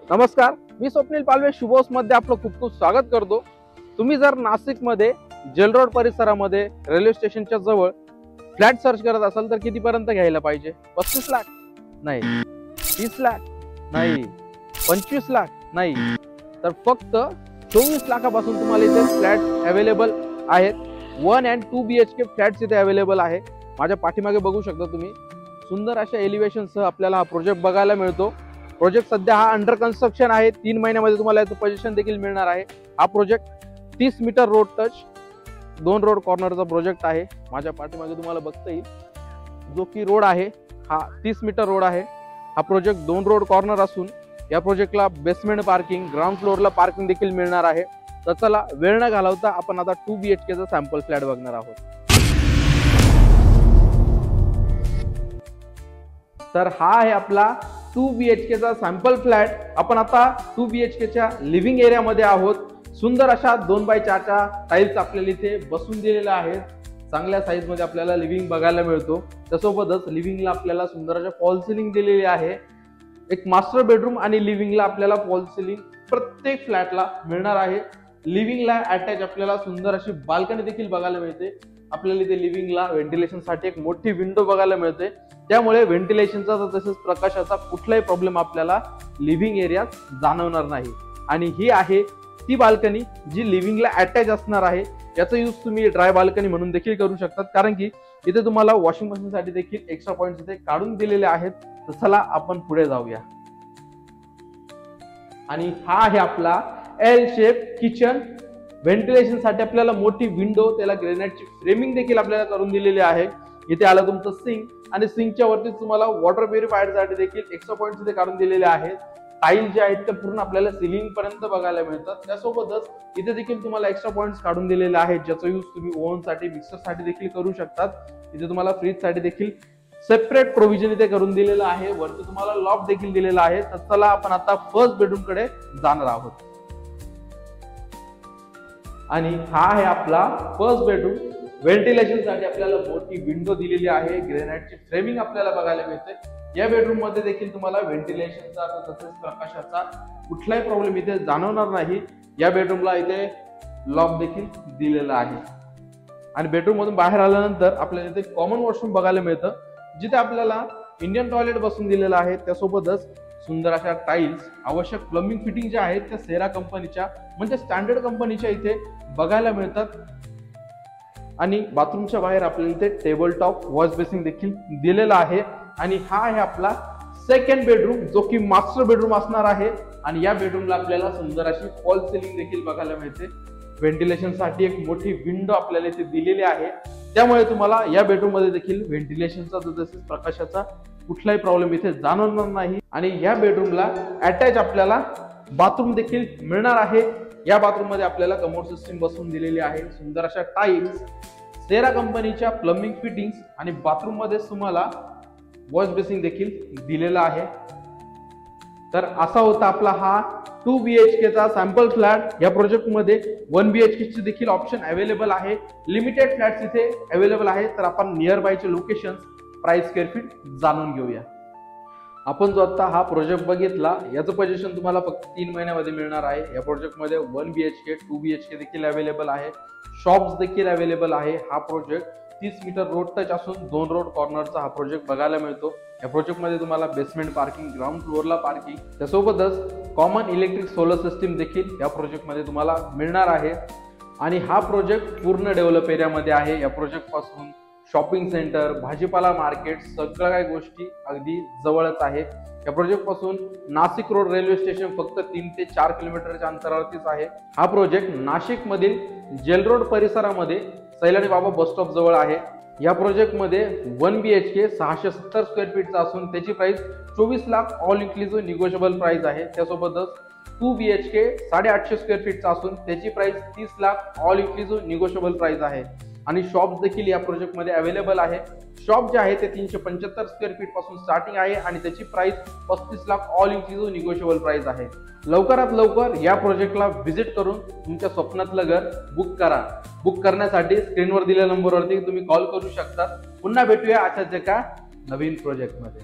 नमस्कार, मी स्वप्नील पालवे शुभोस मध्ये आपलं खूप खूप स्वागत करतो। तुम्ही जर नाशिक मध्ये जेल रोड परिसरामध्ये रेल्वे स्टेशनच्या जवळ फ्लॅट सर्च करत असाल तर किती पर्यंत घ्यायला पाहिजे? 35 लाख नाही, 30 लाख नाही, 25 लाख नाही, तर फक्त 24 लाखापासून तुम्हाला इथे फ्लॅट अवेलेबल आहेत। 1 and 2 BHK फ्लॅट्स इथे अवेलेबल आहे। माझ्या पाठीमागे बघू शकता तुम्ही, सुंदर अशा एलिव्हेशन सह आपल्याला हा प्रोजेक्ट बघायला मिळतो। प्रोजेक्ट सध्या हा अंडर कन्स्ट्रक्शन आहे। 3 महिन्यामध्ये तुम्हाला याचं पोझिशन देखील मिळणार आहे। हा project 30 metre road touch 2 road कॉर्नरचा प्रोजेक्ट आहे। माझ्या पाठीमागे तुम्हाला बघता येईल जो की रोड आहे हा 30 मीटर रोड आहे। हा प्रोजेक्ट 2 रोड कॉर्नर असून या प्रोजेक्टला बेसमेंट पार्किंग, ग्राउंड फ्लोअरला पार्किंग देखील मिळणार आहे। तर चला वेळ न घालवता आपण आता 2 BHK चा सॅम्पल फ्लॅट बघणार आहोत। तर हा आहे आपला 2 BHK चा सॅम्पल फ्लॅट। आपण आता 2 BHK च्या लिव्हिंग एरिया मध्ये आहोत। सुंदर अशा 2x4 च्या टाइल्स आपल्याला इथे बसून दिलेल्या आहेत। चांगल्या साईज मध्ये आपल्याला लिव्हिंग बघायला मिळतो। त्यासोबतच लिव्हिंगला आपल्याला सुंदर अशा फॉल सिलिंग दिलेली आहे। एक मास्टर बेडरूम आणि लिव्हिंगला आपल्याला फॉल सिलिंग प्रत्येक फ्लॅटला मिळणार आहे। लिव्हिंगला अटॅच आपल्याला सुंदर अशी बाल्कनी देखील बघायला मिळते। आपल्याला इथे लिव्हिंगला व्हेंटिलेशन साठी एक मोठी विंडो बघायला मिळते। त्यामुळे व्हेंटिलेशनचा तसेच प्रकाशाचा कुठलाही प्रॉब्लेम आपल्याला लिव्हिंग एरियात जाणवणार नाही। आणि ही आहे ती बाल्कनी जी लिव्हिंगला अटॅच असणार आहे। याचा यूज तुम्ही ड्राय बाल्कनी म्हणून देखील करू शकतात, कारण की इथे तुम्हाला वॉशिंग मशीन साठी देखील एक्स्ट्रा पॉइंट्स इथे काढून दिलेले आहेत। तर चला आपण पुढे जाऊया। आणि हा आहे आपला एल शेप किचन। व्हेंटिलेशन साठी आपल्याला मोठी विंडो, त्याला ग्रेनाइटची फ्रेमिंग देखील आपल्याला करून दिलेली आहे। इथे आलं तुमचं सिंक आणि सिंकच्या वरती तुम्हाला वॉटर प्युरिफायर साठी देखील एक्स्ट्रा पॉइंट्स इथे काढून दिलेले आहेत। टाइल जे आहेत ते पूर्ण आपल्याला सिलिंग पर्यंत बघायला मिळतात। त्यासोबतच इथे देखील तुम्हाला एक्स्ट्रा पॉइंट्स काढून दिलेले आहेत, ज्याचा यूज तुम्ही ओव्हन साठी, मिक्सर साठी देखील करू शकतात। इथे तुम्हाला फ्रीज साठी देखील सेपरेट प्रोव्हिजन इथे करून दिलेलं आहे। वरती तुम्हाला लॉक देखील दिलेला आहे। तर चला आपण आता फर्स्ट बेडरूम कडे जाणार आहोत। आणि हा आहे आपला फर्स्ट बेडरूम। व्हेंटिलेशन साठी आपल्याला मोठी विंडो दिलेली आहे। ग्रेनाइटची फ्रेमिंग आपल्याला बघायला मिळते। या बेडरूम मध्ये देखील तुम्हाला व्हेंटिलेशनचा तसेच प्रकाशाचा कुठलाही प्रॉब्लेम इथे जाणवणार नाही। या बेडरूमला इथे लॉक देखील दिलेला आहे। आणि बेडरूम मधून बाहेर आल्यानंतर आपल्याला इथे कॉमन वॉशरूम बघायला मिळतं, जिथे आपल्याला इंडियन टॉयलेट बसून दिलेलं आहे। त्यासोबतच सुंदर अशा टाइल्स, आवश्यक प्लंबिंग फिटिंग ज्या आहेत त्या सेरा कंपनीच्या म्हणजे स्टँडर्ड कंपनीच्या इथे बघायला मिळतात। आणि बाथरूमच्या बाहेर आपल्याला इथे टेबल टॉप वॉश बेसिन देखील दिलेला आहे। आणि हा आहे आपला सेकंड बेडरूम, जो की मास्टर बेडरूम असणार आहे। आणि या बेडरूमला आपल्याला सुंदर अशी फॉल सिलिंग देखील बघायला मिळते। व्हेंटिलेशन साठी एक मोठी विंडो आपल्याला इथे दिलेली आहे। त्यामुळे तुम्हाला या बेडरूम मध्ये देखील व्हेंटिलेशनचा तसेच प्रकाशाचा कुठलाही प्रॉब्लेम इथे जाणवणार नाही। आणि या बेडरूमला अटॅच आपल्याला बाथरूम देखील मिळणार आहे। या बाथरूम मध्ये आपल्याला कमोड सिस्टीम बसवून दिलेली आहे। सुंदर अशा टाइल्स, सेरा कंपनीच्या प्लंबिंग फिटिंग्स आणि बाथरूम मध्ये तुम्हाला वॉश बेसिन देखील दिलेला आहे। तर असा होता आपला हा 2 BHK चा सॅम्पल फ्लॅट। या प्रोजेक्ट मध्ये 1 BHK चे देखील ऑप्शन अवेलेबल आहे। लिमिटेड फ्लॅट्स इथे अवेलेबल आहे। तर आपण नियर बायचे लोकेशन्स, प्राइस, स्क्वेअर फीट जाणून घेऊया। आपण जो आता हा प्रोजेक्ट बघितला, याचं पोझिशन तुम्हाला फक्त 3 महिन्यामध्ये मिळणार आहे। या प्रोजेक्ट मध्ये 1 BHK, 2 BHK देखील अवेलेबल आहे। शॉप्स देखील अवेलेबल आहे। हा प्रोजेक्ट 30 मीटर रोड टच असून 2 रोड कॉर्नरचा हा प्रोजेक्ट बघायला मिळतो। या प्रोजेक्ट मध्ये तुम्हाला बेसमेंट पार्किंग, ग्राउंड फ्लोअरला पार्किंग, त्यासोबतच कॉमन इलेक्ट्रिक सोलर सिस्टीम देखील या प्रोजेक्ट मध्ये तुम्हाला मिळणार आहे। आणि हा प्रोजेक्ट पूर्ण डेव्हलप एरियामध्ये आहे। या प्रोजेक्ट पासून शॉपिंग सेंटर, भाजीपाला मार्केट, सगळ्या काही गोष्टी अगदी जवळच आहे। या प्रोजेक्ट पासून नाशिक रोड रेल्वे स्टेशन फक्त 3 ते 4 किलोमीटरच्या अंतरावरतीच आहे। हा प्रोजेक्ट नाशिक मधील जेल रोड परिसरामध्ये सैलानी बाबा बस स्टॉप जवळ आहे। या प्रोजेक्ट मध्ये 1 BHK 670 स्क्वेअर फीटचा असून त्याची price 24 lakh all inclusive negotiable price आहे। त्यासोबतच 2 BHK 850 स्क्वेअर फीटचा असून त्याची price 30 lakh all inclusive negotiable price आहे। आणि शॉप्स देखील या प्रोजेक्ट मध्ये अवेलेबल आहे। शॉप जे आहे ते 375 स्क्वेअर फीट पासून स्टार्टिंग आहे आणि त्याची price 35 lakh all inclusive negotiable price आहे। लवकरात लवकर या प्रोजेक्टला व्हिजिट करून तुमच्या स्वप्नातलं घर बुक करा। बुक करण्यासाठी स्क्रीनवर दिलेल्या नंबरवरती तुम्ही कॉल करू शकता। पुन्हा भेटूया अशाच एका नवीन प्रोजेक्ट मध्ये।